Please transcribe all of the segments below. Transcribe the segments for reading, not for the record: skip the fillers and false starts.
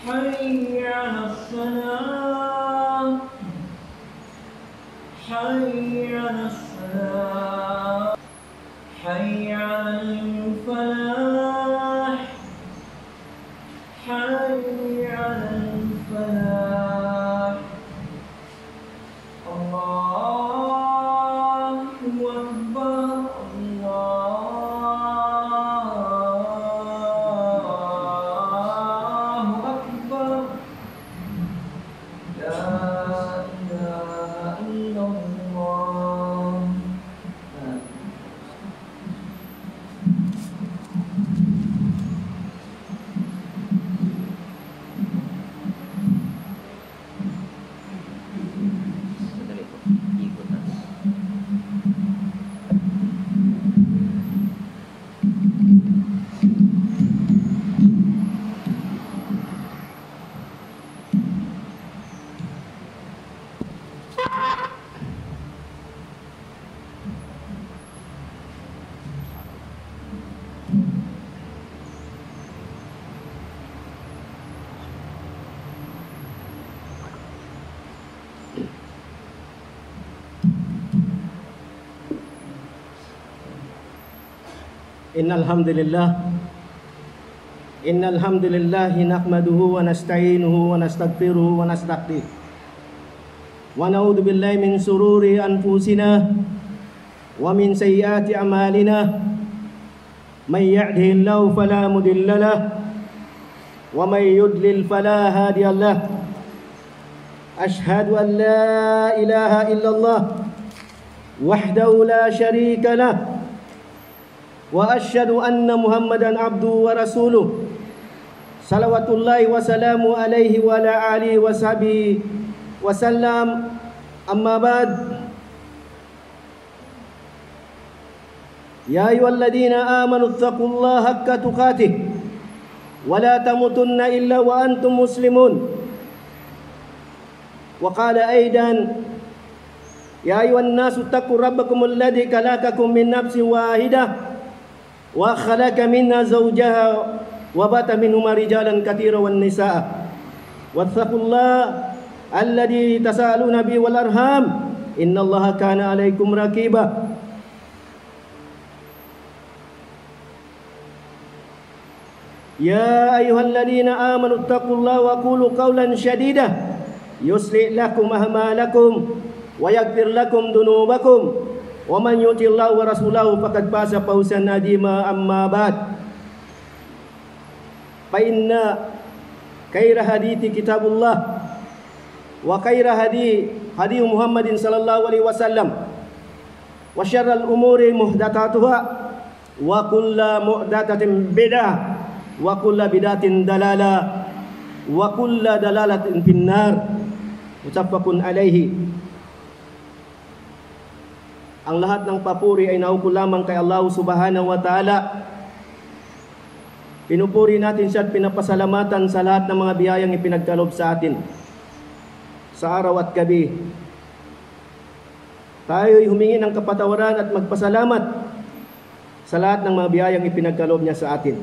حي على الصلاة حي على الصلاة حي على الفلاح حي على الفلاح الله أكبر الله أكبر لا إله إلا الله. Sandali po, ikot na. Innal hamdalillah nahmaduhu wa nasta'inuhu wa nastaghfiruhu wa nastahdiih wa na'udzu billahi min shururi anfusina wa min sayyiati a'malina may yahdihillahu fala mudilla lahu wa may yudlil fala hadiya lahu. Ashhadu an la ilaha illallah wahdahu la syarika lahu wa asyhadu anna Muhammadan abduhu wa rasuluh. Salawatullahi wa salamu alaihi wa ala alihi wa sahbihi wa sallam. Amma ba'd. Ya ayyuhalladzina amanu taqullaha haqqa tuqatih wa la tamutunna illa wa antum muslimun. Wa qala aidan ya ayyuhan nasu taqu rabbakumul ladzi khalaqakum min nafsin wahidah wa khalaqa minha zawjaha wa bata minhuma rijalan katsiran wan nisaa wattaqullaha alladzi tasaaluna bihi wal arham innallaha kana 'alaikum raqiba. Ya ayyuhalladzina amanu taqullaha wa qulu qawlan shadida yuslih lakum a'malakum wa yaghfir lakum dhunubakum wa man yuti'illahu wa rasulahu faqad faza fawzan 'azima. Amma ba'd. Fa inna khaira hadithi kitabullah wa khaira hadi Muhammadin sallallahu alaihi wasallam wa syarral umuri muhdatsatuha wa kullu muhdatsatin bid'ah wa kullu bid'atin dalalah wa kullu dalalatin finnar. Muttafaqun alaihi. Ang lahat ng papuri ay naukol lamang kay Allah subhanahu wa ta'ala. Pinupuri natin siya at pinapasalamatan sa lahat ng mga biyayang ipinagkaloob sa atin sa araw at gabi. Tayo'y humingi ng kapatawaran at magpasalamat sa lahat ng mga biyayang ipinagkaloob niya sa atin.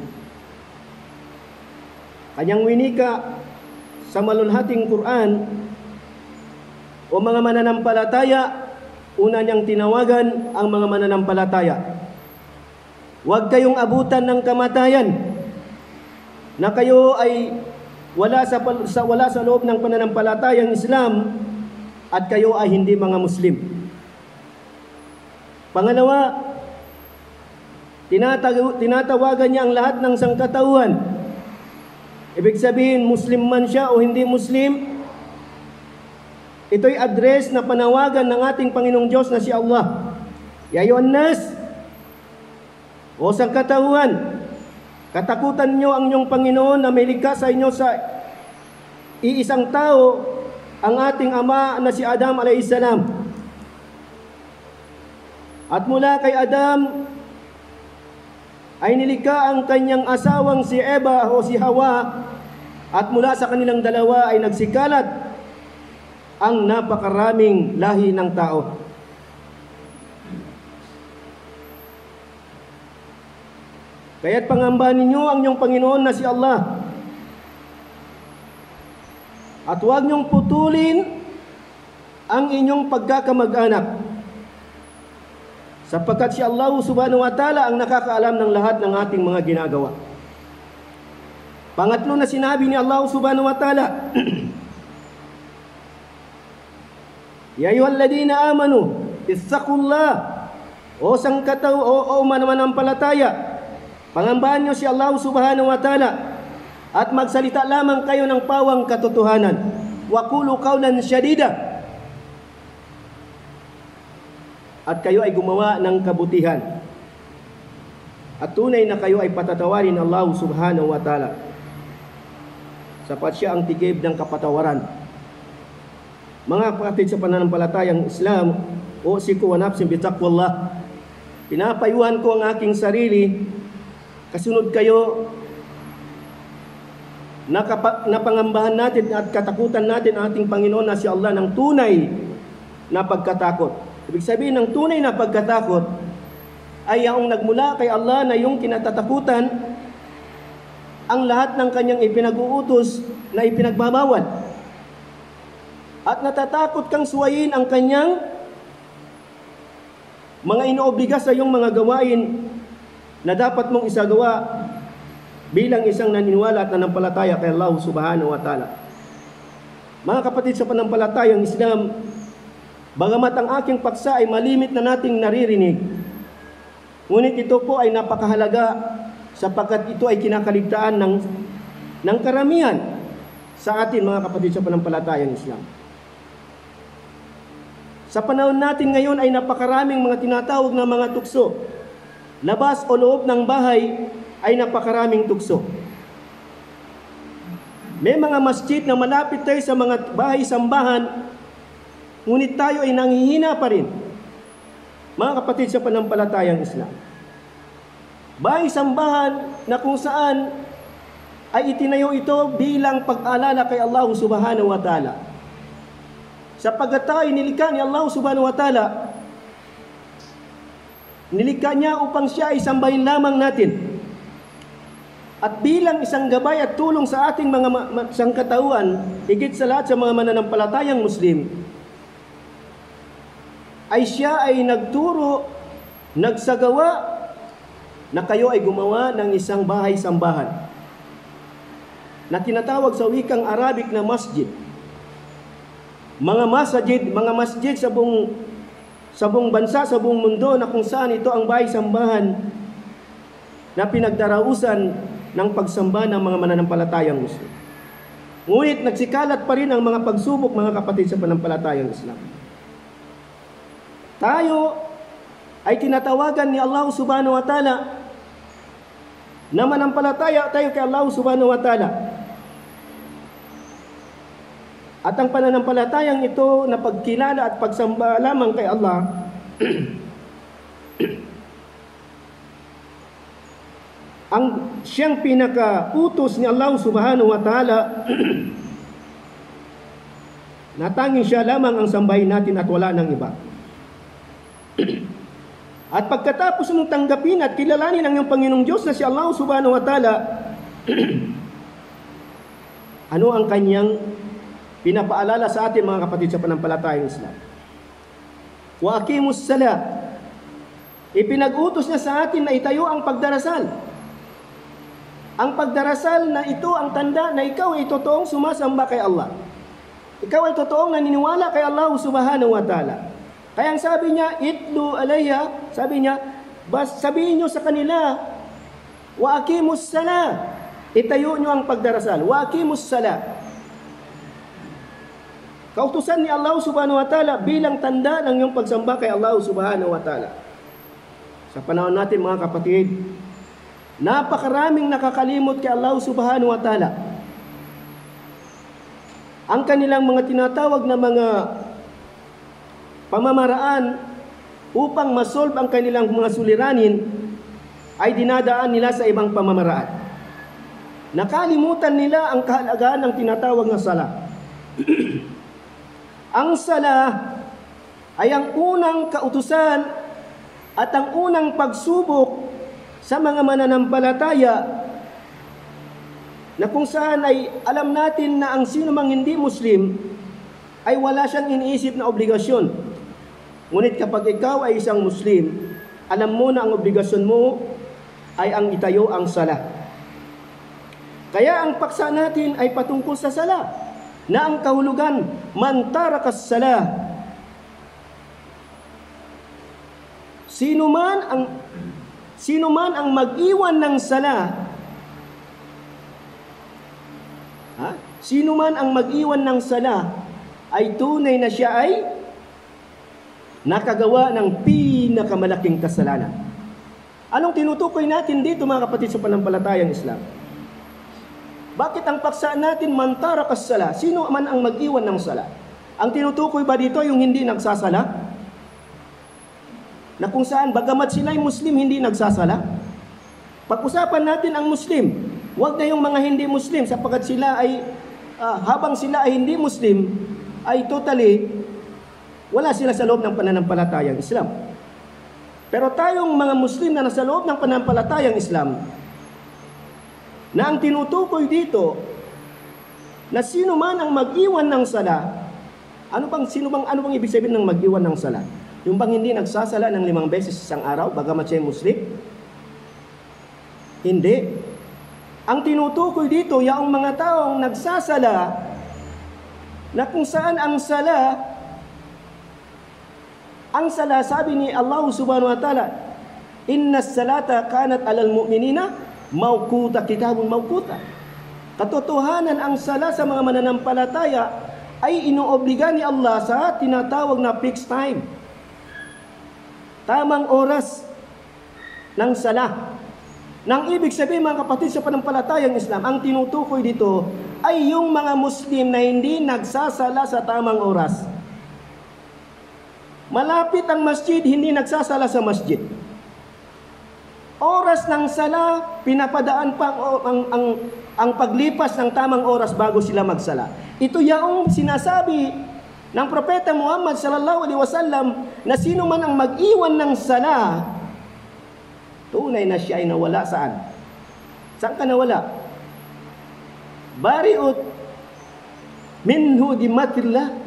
Kanyang winika sa malulhating Quran, o mga mananampalataya, una niyang tinawagan ang mga mananampalataya. Huwag kayong abutan ng kamatayan na kayo ay wala sa loob ng pananampalatayang Islam at kayo ay hindi mga Muslim. Pangalawa, tinatawagan niya ang lahat ng sangkatauhan. Ibig sabihin, Muslim man siya o hindi Muslim, ito'y address na panawagan ng ating Panginoong Diyos na si Allah. Ya ayyuhan nas, o sangkatauhan, katakutan nyo ang inyong Panginoon na may likha sa inyo sa iisang tao, ang ating ama na si Adam alayhis salam. At mula kay Adam ay nilikha ang kanyang asawang si Eva o si Hawa, at mula sa kanilang dalawa ay nagsikalat ang napakaraming lahi ng tao. Kaya't pangambahan ninyo ang inyong Panginoon na si Allah. At huwag niyong putulin ang inyong pagkakamag-anak, sapagkat si Allah subhanahu wa ta'ala ang nakakaalam ng lahat ng ating mga ginagawa. Pangatlo na sinabi ni Allah subhanahu wa ta'ala, Ya ayyuhalladhina amanu ittaqullah, o sangkataw o mananampalataya, pangambahan niyo si Allah subhanahu wa ta'ala at magsalita lamang kayo ng pawang katotohanan. Wa qulu qawlan syadida, at kayo ay gumawa ng kabutihan, at tunay na kayo ay patatawarin Allah subhanahu wa ta'ala, sapat siya ang tigib ng kapatawaran. Mga kapatid sa pananampalatayang Islam, usiku wa nafsin bitaqwallah, pinapayuhan ko ang aking sarili, kasunod kayo, napangambahan natin at katakutan natin ang ating Panginoon na si Allah ng tunay na pagkatakot. Ibig sabihin ng tunay na pagkatakot ay ang nagmula kay Allah na yung kinatatakutan ang lahat ng kanyang ipinag-uutos na ipinagbabawal, at natatakot kang suwayin ang kanyang mga inoobliga sa iyong mga gawain na dapat mong isagawa bilang isang naniniwala at nanampalataya kay Allah subhanahu wa ta'ala. Mga kapatid sa panampalatayang Islam, bagamat ang aking paksa ay malimit na nating naririnig, ngunit ito po ay napakahalaga sapagkat ito ay kinakaligtaan ng karamihan sa atin, mga kapatid sa panampalatayang Islam. Sa panahon natin ngayon ay napakaraming mga tinatawag na mga tukso. Labas o loob ng bahay ay napakaraming tukso. May mga masjid na malapit tayo sa mga bahay-sambahan, ngunit tayo ay nanghihina pa rin, mga kapatid sa panampalatayang Islam. Bahay-sambahan na kung saan ay itinayo ito bilang pag-alala kay Allah subhanahu wa ta'ala. Sapagkat tayo nilikha ni Allah subhanahu wa ta'ala, nilikha niya upang siya ay sambahin lamang natin. At bilang isang gabay at tulong sa ating mga sangkatauhan, higit sa lahat sa mga mananampalatayang Muslim, ay siya ay nagturo, nagsagawa, na kayo ay gumawa ng isang bahay-sambahan na tinatawag sa wikang Arabic na masjid. Mga masjid sa buong bansa, sa buong mundo, na kung saan ito ang bahay-sambahan na pinagdarausan ng pagsamba ng mga mananampalatayang Muslim. Ngunit nagsikalat pa rin ang mga pagsubok, mga kapatid sa panampalatayang Islam. Tayo ay tinatawagan ni Allah subhanahu wa ta'ala na manampalataya tayo kay Allah subhanahu wa ta'ala. At ang pananampalatayang ito na pagkilala at pagsamba lamang kay Allah ang siyang pinaka-utos ni Allah subhanahu wa ta'ala na tanging siya lamang ang sambahin natin at wala nang iba. At pagkatapos mong tanggapin at kilalanin ang iyong Panginoong Diyos na si Allah subhanahu wa ta'ala, ano ang kanyang pinapaalala sa atin, mga kapatid sa panampalatayang Islam? Wa aqimus salat. Ipinag-utos niya sa atin na itayo ang pagdarasal. Ang pagdarasal na ito ang tanda na ikaw ay totoong sumasamba kay Allah. Ikaw ay totoong naniniwala kay Allah subhanahu wa ta'ala. Kaya ang sabi niya, itlu alayha, sabi niya, sabihin niyo sa kanila, wa aqimus salat. Itayo niyo ang pagdarasal. Wa aqimus salat. Kautusan ni Allah subhanahu wa ta'ala bilang tanda ng iyong pagsamba kay Allah subhanahu wa ta'ala. Sa panahon natin, mga kapatid, napakaraming nakakalimot kay Allah subhanahu wa ta'ala. Ang kanilang mga tinatawag na mga pamamaraan upang masolve ang kanilang mga suliranin ay dinadaan nila sa ibang pamamaraan. Nakalimutan nila ang kahalagahan ng tinatawag na sala. Ang sala ay ang unang kautusan at ang unang pagsubok sa mga mananampalataya na kung saan ay alam natin na ang sino mang hindi Muslim ay wala siyang iniisip na obligasyon. Ngunit kapag ikaw ay isang Muslim, alam mo na ang obligasyon mo ay ang itayo ang sala. Kaya ang paksa natin ay patungkol sa sala, na ang kahulugan, man tarakas sala. Sino man ang mag-iwan ng sala, sino man ang mag-iwan ng sala, ay tunay na siya ay nakagawa ng pinakamalaking kasalanan. Anong tinutukoy natin dito mga kapatid sa pananampalatayang Islam? Bakit ang paksa natin man tarakas sala? Sino man ang mag-iwan ng sala? Ang tinutukoy ba dito yung hindi nagsasala? Na kung saan bagamat sila'y Muslim, hindi nagsasala? Pag-usapan natin ang Muslim. Huwag na yung mga hindi Muslim sapagkat sila ay habang sila ay hindi Muslim, ay totally wala sila sa loob ng pananampalatayang Islam. Pero tayong mga Muslim na nasa loob ng pananampalatayang Islam, na ang tinutukoy dito na sino man ang mag-iwan ng sala, ano bang ibig sabihin ng mag-iwan ng sala? Yung bang hindi nagsasala ng 5 beses isang araw bagamat siya Muslim? Hindi. Ang tinutukoy dito, yung mga taong nagsasala, na kung saan ang sala, sabi ni Allah subhanahu wa ta'ala, inna salata kanat alal mu'minina mawquta, kitabun mawquta. Katotohanan ang sala sa mga mananampalataya ay inoobliga ni Allah sa tinatawag na fixed time. Tamang oras ng sala. Nang ibig sabihin mga kapatid sa pananampalatayang Islam, ang tinutukoy dito ay yung mga Muslim na hindi nagsasala sa tamang oras. Malapit ang masjid, hindi nagsasala sa masjid. Oras ng sala, pinapadaan pa ang paglipas ng tamang oras bago sila magsala. Ito yung sinasabi ng Propeta Muhammad sallallahu alaihi wasallam na sino man ang mag-iwan ng sala, tunay na siya ay nawala saan? Saan ka nawala? Bari'ut minhu dimatillah.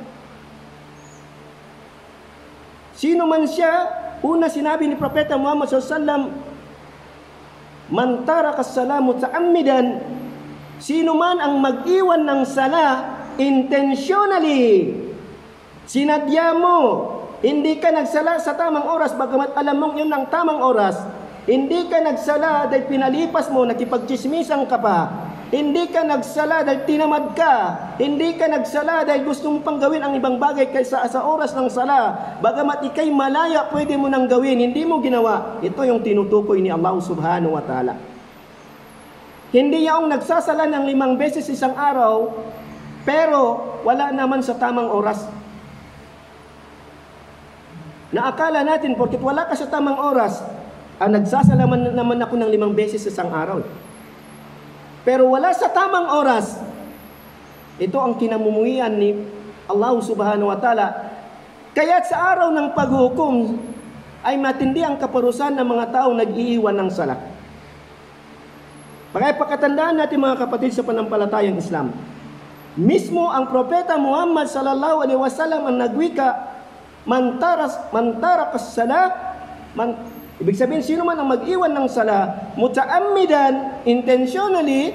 Sino man siya, una sinabi ni Propeta Muhammad sallallahu alaihi wasallam, man tarakas sala muta'ammidan, sino man ang mag-iwan ng sala intentionally, sinadya mo, hindi ka nagsala sa tamang oras bagamat alam mong yun ang tamang oras, hindi ka nagsala dahil pinalipas mo, nakipagchismisan ka pa, hindi ka nagsala dahil tinamad ka, hindi ka nagsala dahil gusto mo pang gawin ang ibang bagay kaysa sa oras ng sala, bagamat ikay malaya pwede mo nang gawin, hindi mo ginawa. Ito yung tinutukoy ni Allah subhanahu wa ta'ala. Hindi yung nagsasala ng 5 beses isang araw pero wala naman sa tamang oras. Naakala natin porket wala ka sa tamang oras, nagsasala naman ako ng 5 beses isang araw. Pero wala sa tamang oras. Ito ang kinamumuhian ni Allah subhanahu wa ta'ala. Kaya sa araw ng paghukom ay matindi ang kaparusahan ng mga taong nag-iiwan ng sala. Pakatandaan natin mga kapatid sa pananampalatayang Islam. Mismo ang Propeta Muhammad sallallahu alaihi wasallam ang nagwika, man tarakas sala, ibig sabihin, sino man ang mag-iwan ng sala, muta'ammidan, intentionally,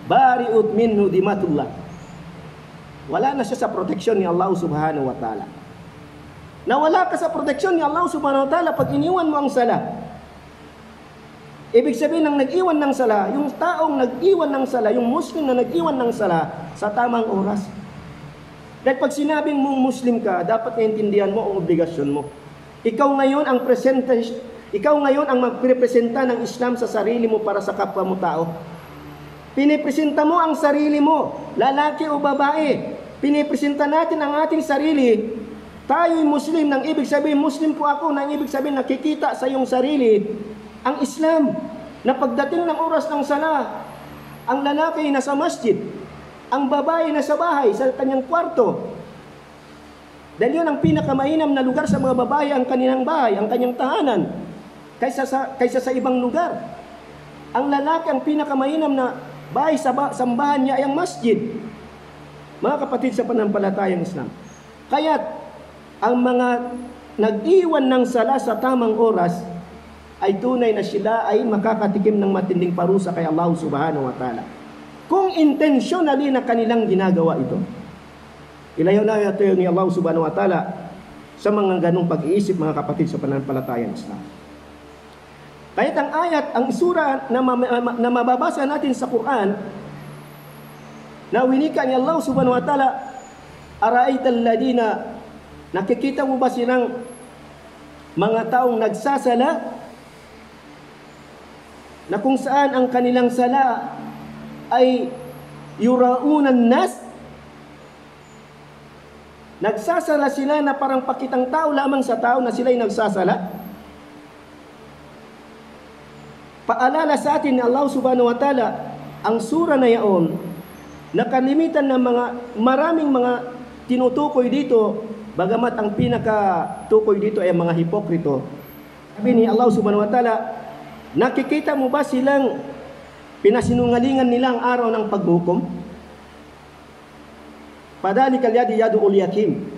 bari'ut minhu dimatullah. Wala na siya sa proteksyon ni Allah subhanahu wa ta'ala. Nawala ka sa proteksyon ni Allah subhanahu wa ta'ala pag iniwan mo ang sala. Ibig sabihin, ng nag-iwan ng sala, yung taong nag-iwan ng sala, yung Muslim na nag-iwan ng sala sa tamang oras. Dahil pag sinabing mong Muslim ka, dapat naintindihan mo ang obligasyon mo. Ikaw ngayon ang magrepresenta ng Islam sa sarili mo para sa kapwa mo tao. Pinipresenta mo ang sarili mo, lalaki o babae. Pinipresenta natin ang ating sarili. Tayo'y Muslim, nang ibig sabihin, Muslim po ako, nang ibig sabihin, nakikita sa iyong sarili ang Islam. Na pagdating ng oras ng sala, ang lalaki nasa masjid, ang babae nasa bahay, sa kanyang kwarto. Dahil yun ang pinakamainam na lugar sa mga babae, ang kanilang bahay, ang kanyang tahanan. kaysa sa ibang lugar. Ang lalaki ang pinakamainam na bahay sa sambahan niya ay ang masjid. Mga kapatid sa pananampalatayang Islam. Kaya't ang mga nag-iwan ng sala sa tamang oras ay tunay na sila ay makakatikim ng matinding parusa kay Allah subhanahu wa ta'ala. Kung intentionally na kanilang ginagawa ito. Ilayo na ito ni Allah subhanahu wa ta'ala sa mga ganong pag-iisip, mga kapatid sa pananampalatayang Islam. Kahit ang ayat, ang sura na mababasa natin sa Quran, na winika ni Allah subhanahu wa ta'ala, ara'aytal ladina, nakikita mo ba silang mga taong nagsasala, na kung saan ang kanilang sala ay yuraunan nas, nagsasala sila na parang pakitang tao lamang sa tao na sila'y nagsasala. Paalala sa atin ni Allah subhanahu wa ta'ala ang sura na yaon na kalimitan ng maraming mga tinutukoy dito, bagamat ang pinakatukoy dito ay mga hipokrito. Sabi ni Allah subhanahu wa ta'ala, nakikita mo ba silang pinasinungalingan nila ang araw ng paghukom? Padhalikal yadi yadu ul yakim.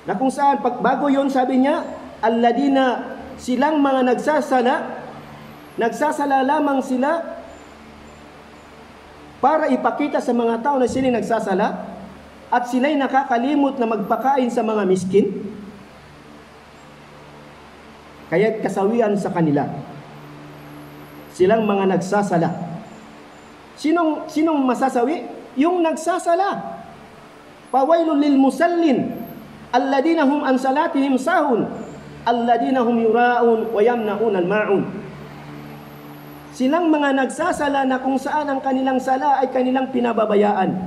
Na kung saan, bago yon sabi niya, alladina, silang mga nagsasala lamang sila para ipakita sa mga tao na sila'y nagsasala at sila'y nakakalimot na magpakain sa mga miskin. Kaya't kasawian sa kanila. Silang mga nagsasala. Sinong masasawi? Yung nagsasala. Fawailul lil musallin alladina hum an salatihim sahun alladina hum yura'un wa yamna'un al-ma'un. Silang mga nagsasala na kung saan ang kanilang sala ay kanilang pinababayaan.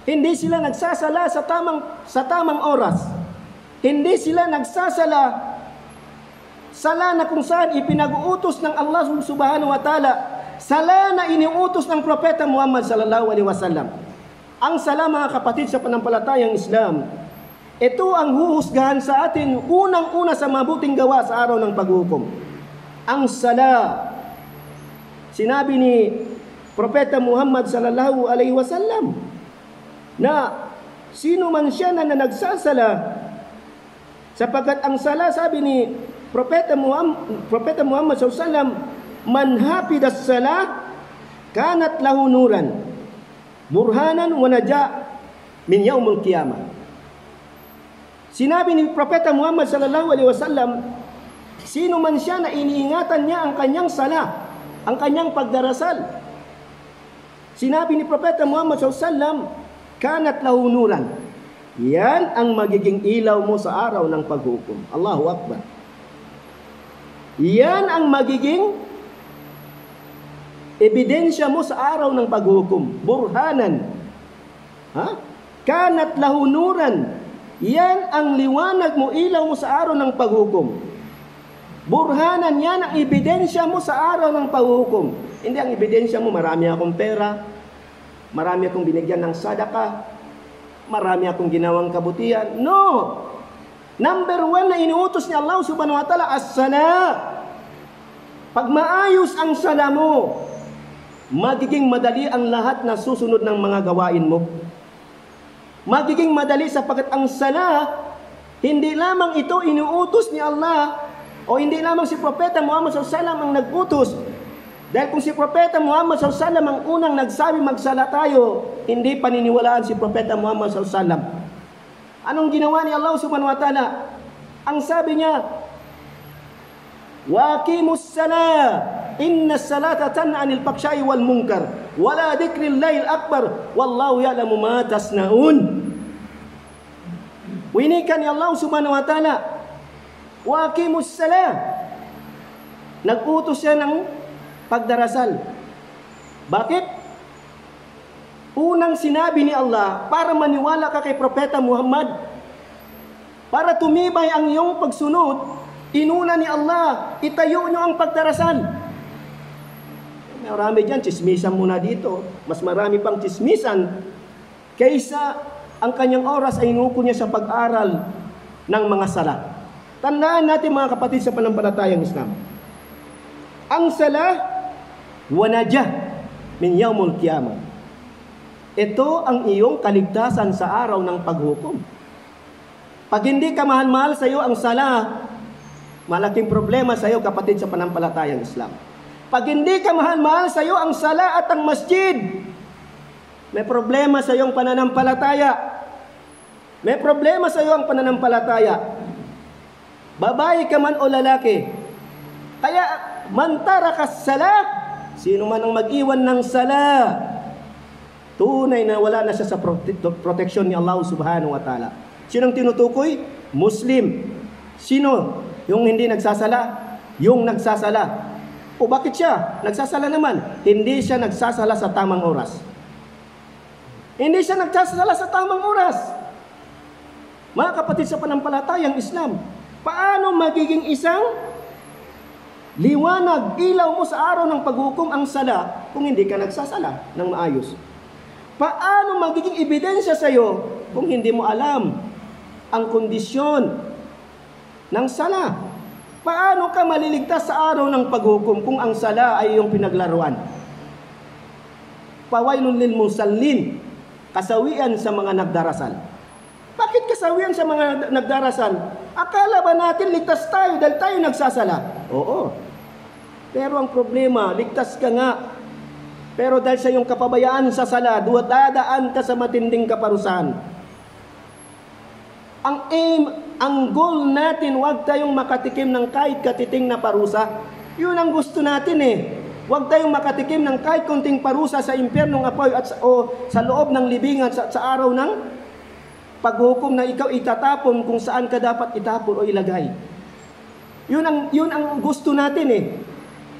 Hindi sila nagsasala sa tamang oras. Hindi sila nagsasala sala na kung saan ipinag-uutos ng Allah subhanahu wa ta'ala, sala na iniutos ng Propeta Muhammad sallallahu alaihi wasallam. Ang sala, mga kapatid sa pananampalatayang Islam, ito ang huhusgahan sa atin unang-una sa mabuting gawa sa araw ng paghukom. Ang sala, sinabi ni Propeta Muhammad sallallahu alaihi wasallam na sino man siya na nagsasala, sapagkat ang sala, sabi ni Propeta Muhammad sallallahu alaihi wasallam, man hafidas salat kanat lahu nuran burhanan wa naja min yaumil qiyamah. Sinabi ni Propeta Muhammad sallallahu alaihi wasallam, sino man siya na iniingatan niya ang kanyang sala, ang kanyang pagdarasal. Sinabi ni Propeta Muhammad sallallahu alaihi wasallam, kanat lahu nuran. Yan ang magiging ilaw mo sa araw ng paghukom. Allahu Akbar. Yan ang magiging ebidensya mo sa araw ng paghukom. Burhanan. Kanat lahu nuran. Yan ang liwanag mo, ilaw mo sa araw ng paghukom. Burhanan, yan ang ebidensya mo sa araw ng paghukom. Hindi ang ebidensya mo, marami akong pera, marami akong binigyan ng sadaka, marami akong ginawang kabutihan. No! Number one na inuutos ni Allah subhanahu wa ta'ala, as-sala. Pag maayos ang sala mo, magiging madali ang lahat na susunod ng mga gawain mo. Magiging madali sapagkat ang sala, hindi lamang ito inuutos ni Allah, o hindi lamang si Propeta Muhammad SAW ang nag-utos. Dahil kung si Propeta Muhammad SAW ang unang nagsabi magsala tayo, hindi paniniwalaan si Propeta Muhammad SAW. Anong ginawa ni Allah subhanahu wa ta'ala? Ang sabi niya, waqimus salah, inna salata tanha 'anil fakhsha'i wal munkar, wala dzikrillahil akbar, wallahu ya'lamu ma tasnaun. Winikan ni Allah subhanahu wa ta'ala, waqimus salah. Nag-utos siya ng pagdarasal. Bakit? Unang sinabi ni Allah, para maniwala ka kay Propeta Muhammad, para tumibay ang iyong pagsunod, inuna ni Allah, itayo nyo ang pagdarasal. Marami dyan, chismisan muna dito. Mas marami pang chismisan kaysa ang kanyang oras ay inuko niya sa pag-aral ng mga sala. Tandaan natin mga kapatid sa panampalatayang Islam. Ang salah wa najah min yaumul qiyamah. Ito ang iyong kaligtasan sa araw ng paghukom. Pag hindi ka mahal-mahal sa iyo ang salah, malaking problema sa iyo kapatid sa panampalatayang Islam. Pag hindi ka mahal-mahal sa iyo ang salah at ang masjid, may problema sa iyong pananampalataya. May problema sa iyo ang pananampalataya. Babae ka man o lalaki. Kaya man taraka salah, sino man ang mag-iwan ng salah, tunay na wala na siya sa proteksyon ni Allah subhanahu wa ta'ala. Sinong tinutukoy? Muslim. Sino? Yung hindi nagsasala? Yung nagsasala. O bakit siya? Nagsasala naman. Hindi siya nagsasala sa tamang oras. Hindi siya nagsasala sa tamang oras. Mga kapatid sa panampalatayang Islam, paano magiging isang liwanag, ilaw mo sa araw ng paghukom ang sala kung hindi ka nagsasala ng maayos? Paano magiging ebidensya sa iyo kung hindi mo alam ang kondisyon ng sala? Paano ka maliligtas sa araw ng paghukom kung ang sala ay iyong pinaglaruan? Pawailun lil musallin, kasawian sa mga nagdarasal. Bakit kasawian sa mga nagdarasal? Akala ba natin ligtas tayo dahil tayo nagsasala? Oo. Pero ang problema, ligtas ka nga. Pero dahil sa iyong kapabayaan sa sala, dadaan ka sa matinding kaparusahan. Ang aim, ang goal natin, huwag tayong makatikim ng kahit katiting na parusa. Yun ang gusto natin eh. Huwag tayong makatikim ng kahit konting parusa sa impyernong apoy at sa loob ng libingan sa araw ng paghukom na ikaw itatapon kung saan ka dapat itapon o ilagay. Yun ang gusto natin eh.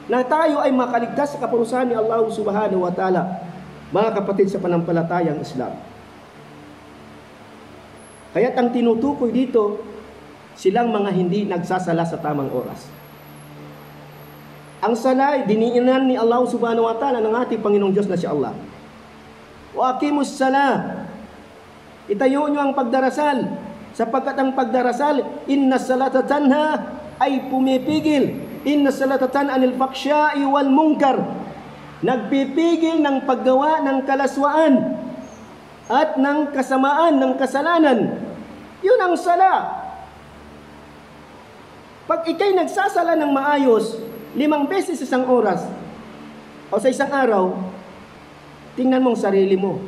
Na tayo ay makaligtas sa kaparusahan ni Allah subhanahu wa ta'ala. Mga kapatid sa panampalatayang Islam. Kaya't ang tinutukoy dito, silang mga hindi nagsasala sa tamang oras. Ang sala ay diniinan ni Allah subhanahu wa ta'ala ng ating Panginoong Diyos na si Allah. Wa aqimus salah. Itayo nyo ang pagdarasal, sapagkat ang pagdarasal, inna salata tanha, ay pumipigil. Inna salata tanha anil faksya'i wal munkar. Nagpipigil ng paggawa ng kalaswaan at ng kasamaan, ng kasalanan. Yun ang sala. Pag ikay nagsasala ng maayos, 5 beses isang oras o sa isang araw, tingnan mo ang sarili mo.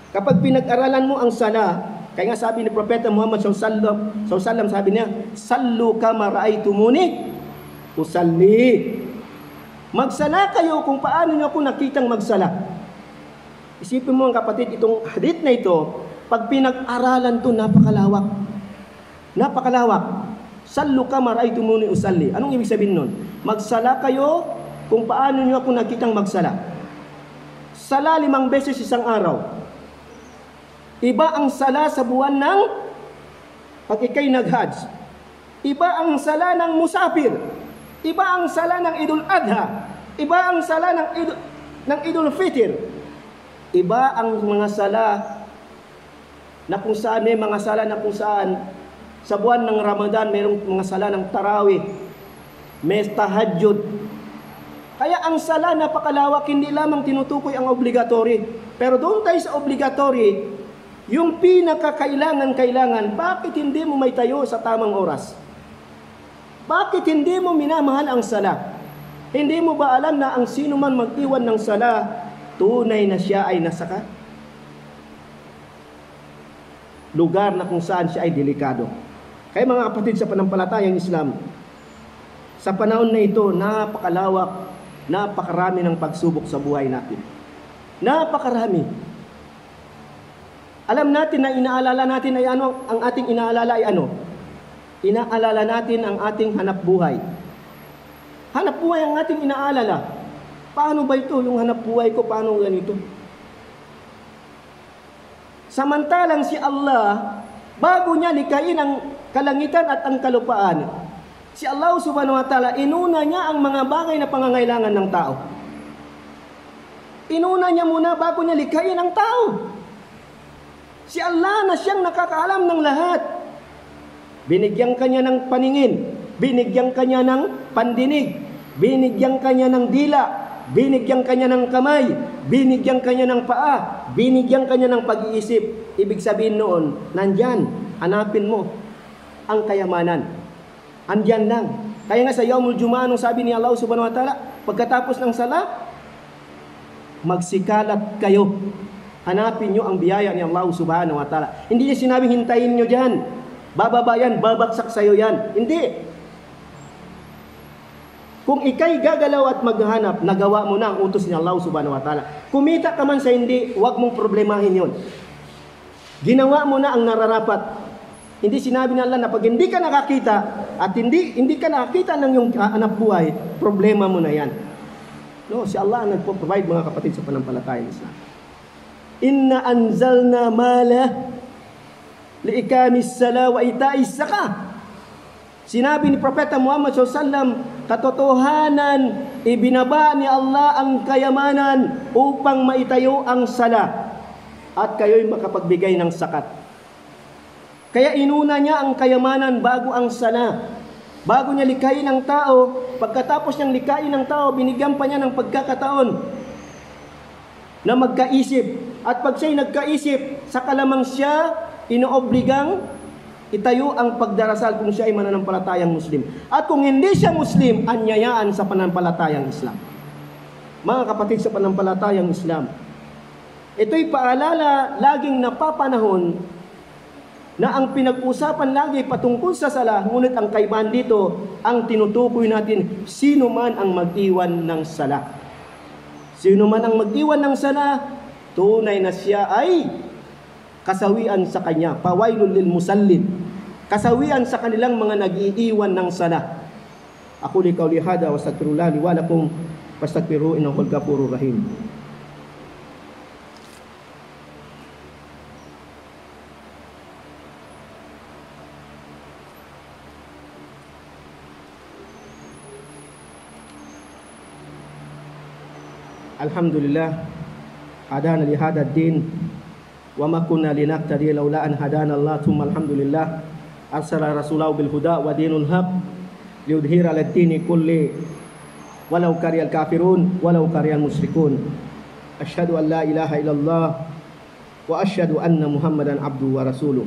Kapag pinag-aralan mo ang sala, kaya nga sabi ni Propeta Muhammad sallallahu alaihi wasallam, sabi niya, "Sallu kama ra'aytumuni usalli." Magsala kayo kung paano niyo ako nakitang magsala. Isipin mo ang kapatid, itong hadith na ito, pag pinag-aralan to, napakalawak. Napakalawak. Sallu kama ra'aytumuni usalli. Anong ibig sabihin nun? Magsala kayo kung paano niyo ako nakitang magsala. Sala 5 beses isang araw. Iba ang sala sa buwan ng pag ikay nag-hajj. Iba ang sala ng musafir. Iba ang sala ng Idul Adha. Iba ang sala ng Idul Fitr. Iba ang mga sala na kung saan may mga sala na kung saan sa buwan ng Ramadan mayroong mga sala ng tarawih, may tahajjud. Kaya ang sala napakalawak, hindi lamang tinutukoy ang obligatory. Pero doon tayo sa obligatory, yung pinakakailangan, bakit hindi mo may tayo sa tamang oras? Bakit hindi mo minamahal ang sala? Hindi mo ba alam na ang sino man mag-iwan ng sala, tunay na siya ay nasa lugar na kung saan siya ay delikado. Kaya mga kapatid sa panampalatayang Islam, sa panahon na ito, napakalawak, napakarami ng pagsubok sa buhay natin. Napakarami. Alam natin na inaalala natin ay ano, ang ating inaalala ay ano? Inaalala natin ang ating hanap buhay. Hanap buhay ang ating inaalala. Paano ba ito? Yung hanap buhay ko, paano ganito? Samantalang si Allah, bago niya likain ang kalangitan at ang kalupaan, si Allah subhanahu wa ta'ala, inuna niya ang mga bagay na pangangailangan ng tao. Inuna niya muna bago niya likain ang tao. Si Allah na siyang nakakaalam ng lahat. binigyan ka niya ng paningin, binigyan ka niya ng pandinig, binigyan ka niya ng dila, binigyan ka niya ng kamay, binigyan ka niya ng paa, binigyan ka niya ng pag-iisip. Ibig sabihin noon, nandyan, hanapin mo ang kayamanan. Andyan lang. Kaya nga sa Yaumul Jumu'ah, nung sabi ni Allah subhanahu wa ta'ala, pagkatapos ng sala, magsikalat kayo. Hanapin nyo ang biyaya ni Allah subhanahu wa ta'ala. Hindi niya sinabing hintayin nyo dyan. Bababa yan, babaksak sa'yo yan. Hindi. Kung ikay gagalaw at maghanap, nagawa mo na ang utos ni Allah subhanahu wa ta'ala. Kumita ka man sa hindi, huwag mong problemahin yun. Ginawa mo na ang nararapat. Hindi sinabi ng Allah na pag hindi ka nakakita at hindi ka nakakita ng iyong anak buhay, problema mo na yan. No, si Allah ang nagpo-provide, mga kapatid, sa panampalatayang Islam. Inna anzalna mala liikamis sala wa itais saka. Sinabi ni Propeta Muhammad SAW, katotohanan, ibinaba ni Allah ang kayamanan upang maitayo ang sala at kayo'y makapagbigay ng sakat. Kaya inuna niya ang kayamanan bago ang sala. Bago niya likayin ang tao, pagkatapos niyang likayin ang tao, binigyan pa niya ng pagkakataon na magkaisip. At pag siya'y nagkaisip, saka lamang siya inoobligang itayo ang pagdarasal kung siya ay mananampalatayang Muslim. At kung hindi siya Muslim, anyayaan sa pananampalatayang Islam. Mga kapatid, sa pananampalatayang Islam, ito'y paalala laging napapanahon na ang pinag-usapan lagi patungkol sa sala, ngunit ang kaibahan dito, ang tinutukoy natin, sino man ang mag-iwan ng sala. Sino man ang mag-iwan ng sala, tunay na siya ay kasawian sa kanya. Pawailul lil musallin. Kasawian sa kanilang mga nag-iiwan ng sala. Aku li qauli hada wa astaghfirullah li wa lakum fastaghfiruhu innahu huwal ghafurur rahim. Alhamdulillah, hadana li hada ad-din wa ma kunna linahtadiya laula an hadana Allah, thumma alhamdulillah arsala rasulahu bil huda wa dinul haq liyudhhira 'ala ad-dini kulli walau karihal kafirun walau karihal musyrikun. Asyhadu an la ilaha illallah wa asyhadu anna Muhammadan abduhu wa rasuluh.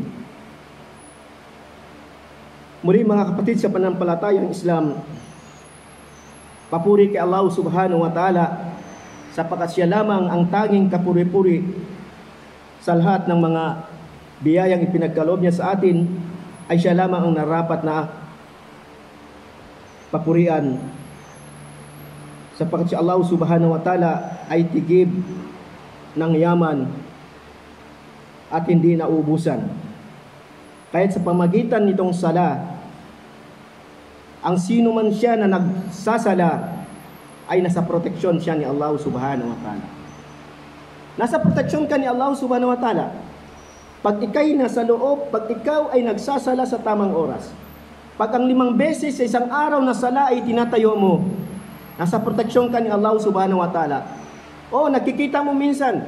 Muli mga kapatid, sa pananampalatayang Islam, papuri kay Allah subhanahu wa ta'ala, sapagkat siya lamang ang tanging kapuri-puri sa lahat ng mga biyayang ipinagkaloob niya sa atin, ay siya lamang ang narapat na papurian, sapagkat si Allah subhanahu wa ta'ala ay tigib ng yaman at hindi naubusan. Kahit sa pamagitan nitong sala, ang sino man siya na nagsasala ay nasa proteksyon siya ni Allah subhanahu wa ta'ala. Nasa proteksyon ka ni Allah subhanahu wa ta'ala. Pag ikay nasa loob, pag ikaw ay nagsasala sa tamang oras. Pag ang 5 beses sa isang araw na sala ay tinatayo mo, nasa proteksyon ka ni Allah subhanahu wa ta'ala. O, nakikita mo minsan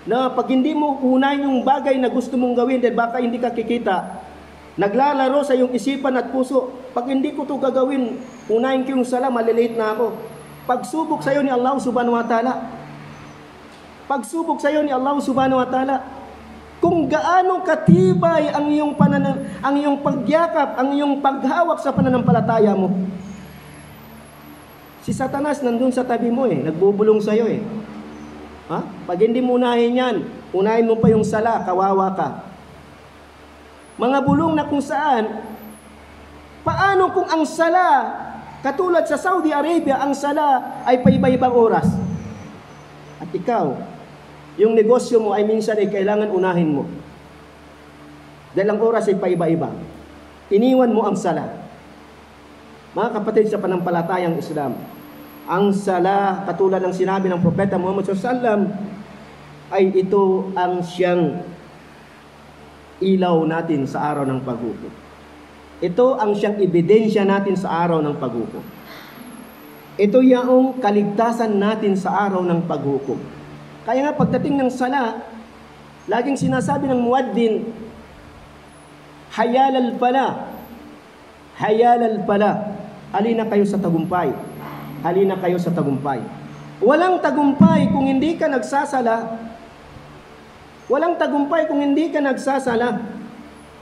na pag hindi mo unahin yung bagay na gusto mong gawin dahil baka hindi ka kikita, naglalaro sa iyong isipan at puso, pag hindi ko ito gagawin, unahin ko yung sala, malilate na ako. Pagsubok sa iyo ni Allah subhanahu wa ta'ala. Pagsubok sa iyo ni Allah subhanahu wa ta'ala. Kung gaano katibay ang iyong pagyakap, ang iyong paghawak sa pananampalataya mo. Si Satanas nandun sa tabi mo nagbubulong sa iyo Ha? Pag hindi mo unahin yan, unahin mo pa yung sala, kawawa ka. Mga bulong na kung saan, paano kung ang sala, katulad sa Saudi Arabia, ang sala ay paiba-ibang oras. At ikaw, yung negosyo mo ay minsan ay kailangan unahin mo. Dahil ang oras ay paiba-iba. Iniwan mo ang sala. Mga kapatid, sa pananampalatayang Islam, ang sala, katulad ng sinabi ng Propeta Muhammad SAW, ay ito ang siyang ilaw natin sa araw ng paghukom. Ito ang siyang ebidensya natin sa araw ng paghukom. Ito yung kaligtasan natin sa araw ng paghukom. Kaya nga pagdating ng sala, laging sinasabi ng muwaddin, hayalal fala. Hayalal fala. Halina kayo sa tagumpay. Halina kayo sa tagumpay. Walang tagumpay kung hindi ka nagsasala. Walang tagumpay kung hindi ka nagsasala.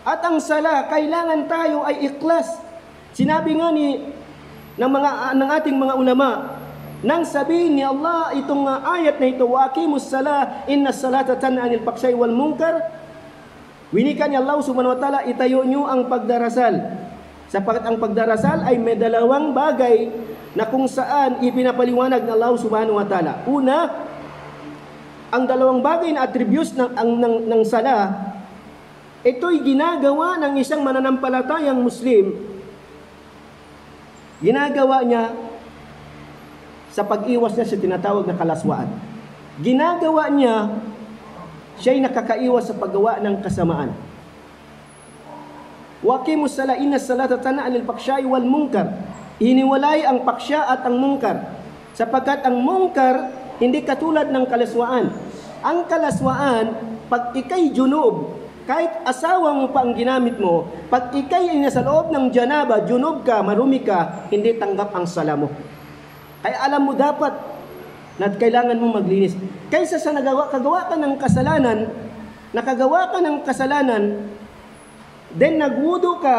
At ang sala, kailangan tayo ay ikhlas. Sinabi nga ng ating mga ulama, nang sabihin ni Allah itong ayat na ito, wa aqimus salah inna salata tanha 'anil fahsya'i wal munkar. Winika ni Allah Subhanahu wa taala, itayo niyo ang pagdarasal. Sapagkat ang pagdarasal ay may dalawang bagay na kung saan ipinapaliwanag ng Allah Subhanahu wa taala. Una, ang dalawang bagay na attributes ng sala, ito'y ginagawa ng isang mananampalatayang Muslim. Ginagawa niya sa pag-iwas niya sa tinatawag na kalaswaan. Ginagawa niya, siya'y nakakaiwas sa paggawa ng kasamaan. Waqimus salah inna salata tanha 'anil fahsya'i wal munkar. Hiniwalay ang paksya at ang munkar. Sapagkat ang munkar, hindi katulad ng kalaswaan. Ang kalaswaan, pag ikay junub, kahit asawa mo pa ang ginamit mo, pag ikay ay nasa loob ng janaba, junub ka, marumi ka, hindi tanggap ang sala mo. Kaya alam mo dapat na kailangan mo maglinis. Kaysa sa nakagawa ka ng kasalanan, then nagwudu ka,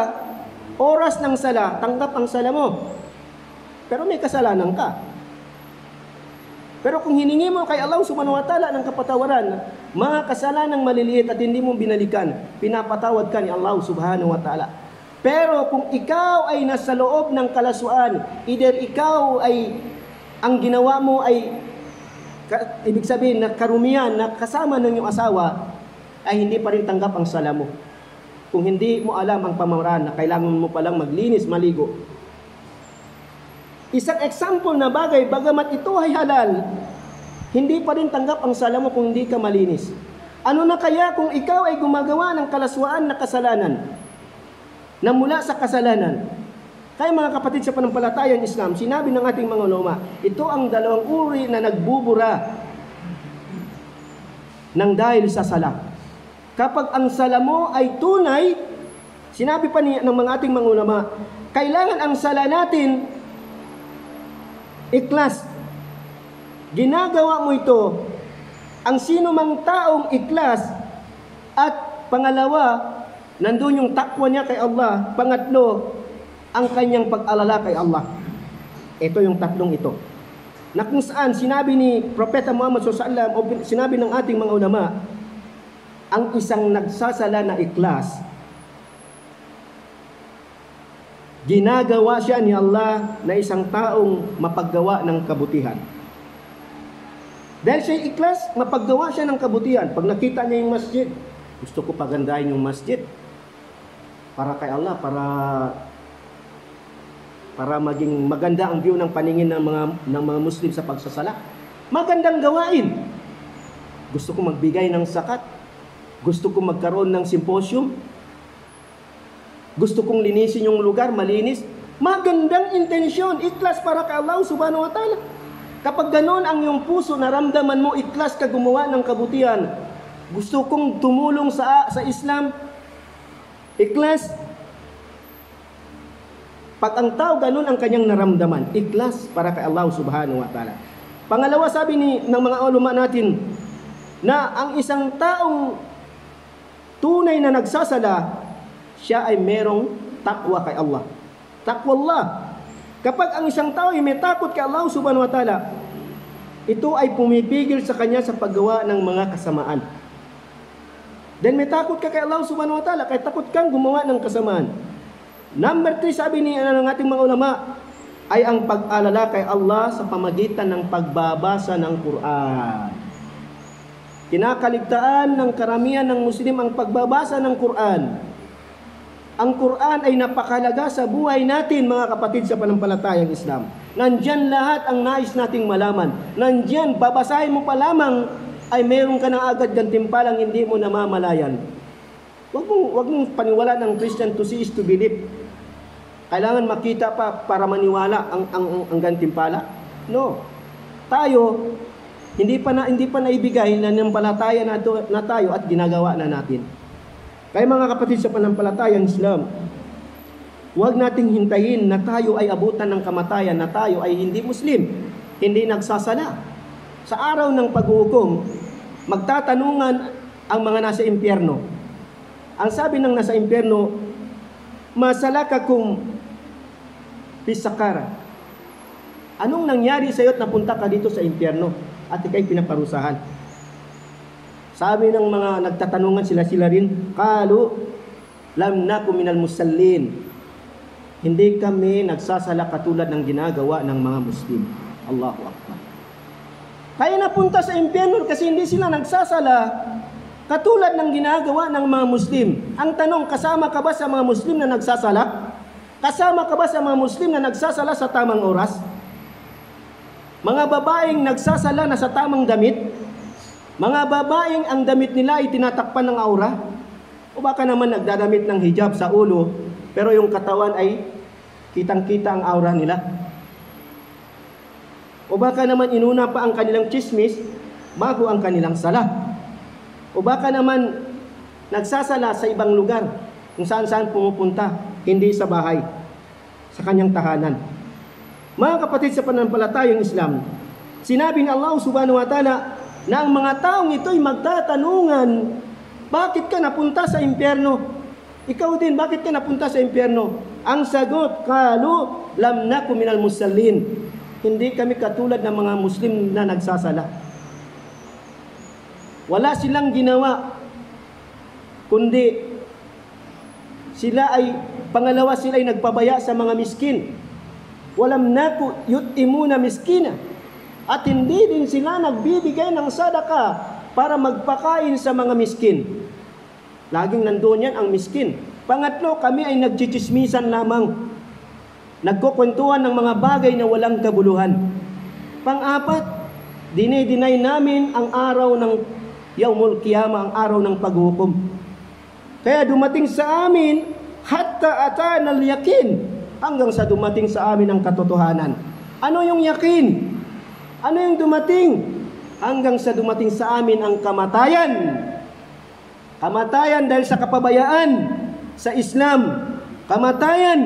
oras ng sala, tanggap ang sala mo. Pero may kasalanan ka. Pero kung hiningi mo kay Allah Subhanahu wa taala ng kapatawaran, mga kasalanang maliliit at hindi mo binalikan, pinapatawad ka ni Allah Subhanahu wa taala. Pero kung ikaw ay nasa loob ng kalaswaan, either ikaw ay ang ginawa mo ay ibig sabihin na karumihan na kasama ng iyong asawa, ay hindi pa rin tanggap ang sala mo. Kung hindi mo alam ang pamamaraan na kailangan mo palang maglinis, maligo. Isang example na bagay, bagamat ito ay halal, hindi pa rin tanggap ang sala mo kung hindi ka malinis. Ano na kaya kung ikaw ay gumagawa ng kalaswaan na kasalanan, na mula sa kasalanan? Kaya mga kapatid sa panampalatayang Islam, sinabi ng ating mga ulama, ito ang dalawang uri na nagbubura ng dahil sa sala. Kapag ang sala mo ay tunay, sinabi pa ng mga ating mga ulama, kailangan ang sala natin ikhlas. Ginagawa mo ito, ang sino mang taong ikhlas, at pangalawa, nandun yung takwa niya kay Allah. Pangatlo, ang kanyang pag-alala kay Allah. Ito yung tatlong ito. Na kung saan sinabi ni Propeta Muhammad SAW, o sinabi ng ating mga ulama, ang isang nagsasala na ikhlas, ginagawa siya ni Allah na isang taong mapaggawa ng kabutihan. Dahil siya ikhlas, mapaggawa siya ng kabutihan. Pag nakita niya yung masjid, gusto ko pagandahin yung masjid para kay Allah, para maging maganda ang view ng paningin ng mga Muslim sa pagsasala. Magandang gawain. Gusto ko magbigay ng zakat. Gusto ko magkaroon ng symposium. Gusto kong linisin yung lugar, malinis. Magandang intensyon, ikhlas para kay Allah Subhanahu wa taala. Kapag ganoon ang iyong puso, naramdaman mo, ikhlas ka gumawa ng kabutihan. Gusto kong tumulong sa Islam. Ikhlas. Pag ang tao ganun ang kanyang naramdaman, ikhlas para kay Allah Subhanahu wa taala. Pangalawa, sabi ng mga ulama natin, na ang isang taong tunay na nagsasala, siya ay merong takwa kay Allah. Takwa Allah. Kapag ang isang tao ay may takot kay Allah Subhanahu wa taala, ito ay pumipigil sa kanya sa paggawa ng mga kasamaan. Then may takot ka kay Allah Subhanahu wa taala, kaya takot kang gumawa ng kasamaan. Number 3, sabi ng ating mga ulama, ay ang pag-alala kay Allah sa pamagitan ng pagbabasa ng Quran. Kinakaligtaan ng karamihan ng Muslim ang pagbabasa ng Quran. Ang Quran ay napakahalaga sa buhay natin, mga kapatid sa panampalatayang Islam. Nandyan lahat ang nais nating malaman. Nandyan, babasahin mo pa lamang, ay meron ka na agad gantimpalang hindi mo namamalayan. Wag mong paniwala ng Christian to see is to believe. Kailangan makita pa para maniwala ang gantimpala? No. Tayo, hindi pa naibigay na nampalataya na tayo at ginagawa na natin. Kaya mga kapatid sa panampalatayang Islam, huwag nating hintayin na tayo ay abutan ng kamatayan, na tayo ay hindi Muslim, hindi nagsasala. Sa araw ng paghukom, magtatanungan ang mga nasa impyerno. Ang sabi ng nasa impyerno, masalakakum pisakara. Anong nangyari sa iyo at napunta ka dito sa impyerno at ikay pinaparusahan? Sabi ng mga nagtatanungan sila rin, qalu lam nakum minal musallin. Hindi kami nagsasala katulad ng ginagawa ng mga Muslim. Allahu Akbar. Kaya napunta sa impyerno kasi hindi sila nagsasala katulad ng ginagawa ng mga Muslim. Ang tanong, kasama ka ba sa mga Muslim na nagsasala? Kasama ka ba sa mga Muslim na nagsasala sa tamang oras? Mga babaeng nagsasala na sa tamang damit? Mga babaeng ang damit nila ay tinatakpan ng aura? O baka naman nagdadamit ng hijab sa ulo, pero yung katawan ay kitang-kita ang aura nila? O baka naman inuna pa ang kanilang chismis bago ang kanilang sala? O baka naman nagsasala sa ibang lugar kung saan-saan pumupunta, hindi sa bahay, sa kanyang tahanan. Mga kapatid sa pananampalatayang Islam, sinabi ni Allah subhanahu wa ta'ala na ang mga taong ito'y magtatanungan, bakit ka napunta sa impyerno? Ikaw din, bakit ka napunta sa impyerno? Ang sagot, qalu lam nakum minal musallin. Hindi kami katulad ng mga Muslim na nagsasala. Wala silang ginawa, kundi sila ay nagpabaya sa mga miskin. Walam naku yutimuna miskina. At hindi din sila nagbibigay ng sadaka para magpakain sa mga miskin. Laging nandoon yan ang miskin. Pangatlo, kami ay nagchichismisan lamang. Nagkukwentuhan ng mga bagay na walang kabuluhan. Pang-apat, dinay namin ang araw ng Yaumul Qiyamah, ang araw ng paghukom. Kaya dumating sa amin hatta atana al-yaqin, hanggang sa dumating sa amin ang katotohanan. Ano yung yakin? Ano yung dumating? Hanggang sa dumating sa amin ang kamatayan. Kamatayan dahil sa kapabayaan sa Islam. Kamatayan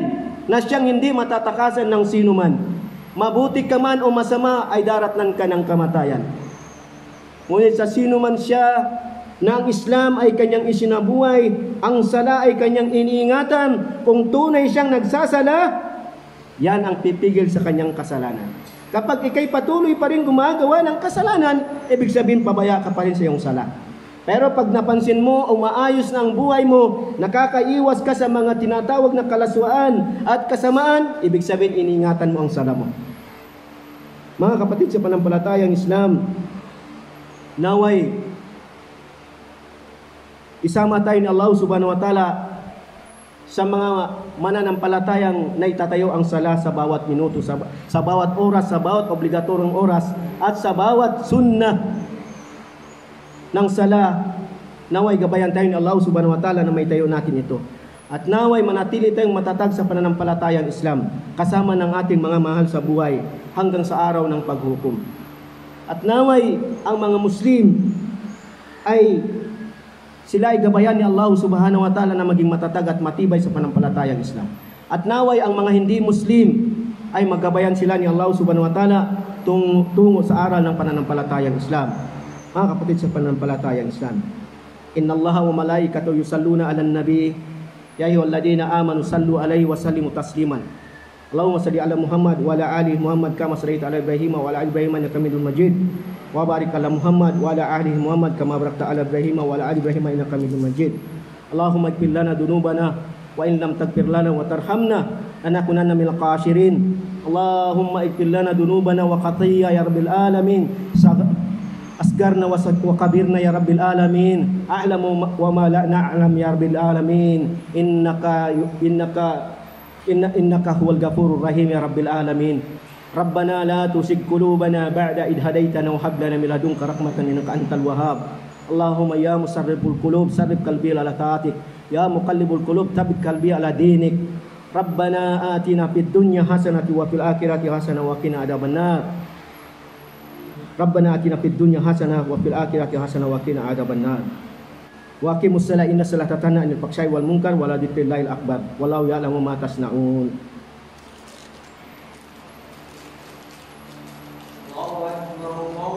na siyang hindi matatakasan ng sino man. Mabuti ka man o masama ay daratnan ka ng kamatayan. Ngunit sa sino man siya na ang Islam ay kanyang isinabuhay, ang sala ay kanyang iniingatan, kung tunay siyang nagsasala, yan ang pipigil sa kanyang kasalanan. Kapag ikay patuloy pa rin gumagawa ng kasalanan, ibig sabihin pabaya ka pa rin sa iyong sala. Pero pag napansin mo o maayos na ang buhay mo, nakakaiwas ka sa mga tinatawag na kalaswaan at kasamaan, ibig sabihin iniingatan mo ang sala mo. Mga kapatid sa panampalatayang Islam, naway isama tayo ni Allah subhanahu wa ta'ala sa mga mananampalatayang naitatayo ang sala sa bawat minuto, sa bawat oras, sa bawat obligatoryong oras, at sa bawat sunnah ng sala. Naway gabayan tayo ni Allah subhanahu wa ta'ala na may tayo natin ito. At naway manatili tayong matatag sa pananampalatayang Islam kasama ng ating mga mahal sa buhay hanggang sa araw ng paghukom. At naway ang mga Muslim ay sila ay gabayan ni Allah subhanahu wa ta'ala na maging matatag at matibay sa panampalatayang Islam. At naway ang mga hindi Muslim ay maggabayan sila ni Allah subhanahu wa ta'ala tungo sa aral ng pananampalatayang Islam. Mga kapatid sa pananampalatayang Islam, Inna Allah wa malaikatahu yusalluna 'alan nabi ya ayyuhalladhina amanu sallu 'alaihi wa sallimu tasliman. Allahumma salli ala Muhammad wa ala ali Muhammad kama sallaita ala Ibrahim wa ala ali Ibrahim innaka Hamidum Majid. Wa barik ala Muhammad wa ala ali Muhammad kama barakta ala Ibrahim wa ala ali Ibrahim innaka Hamidum Majid. Allahumma ighfir lana dunubana wa in lam taghfir lana wa tarhamna lanakunanna minal khasirin. Allahumma ighfir lana dunubana wa khatiya ya rabbil alamin. Asgarna wa kabirna ya rabbil alamin. A'lamu wa ma la na'lam ya rabbil alamin. Innaka huwal ghafurur rahim ya rabbil alamin. Rabbana la tuzigh qulubana ba'da idh hadaitana wa hab lana min ladunka rahmatan innaka antal wahhab. Allahumma ya musarriful qulub sarrif qalbi ala taatik, ya muqallibul qulub tsabbit qalbi ala dinik. Rabbana atina fid dunya hasanatan wa fil akhirati hasanatan wa qina adzabannar. Rabbana atina fid dunya hasanah wa fil akhirati hasanah wa qina adzabannar. Wa aqimus salata inna salata tanha 'anil fahsya'i wal munkar wa la dzikrullahil akbar. Wallahu ya'lamu ma tasna'un. Allahu Akbar.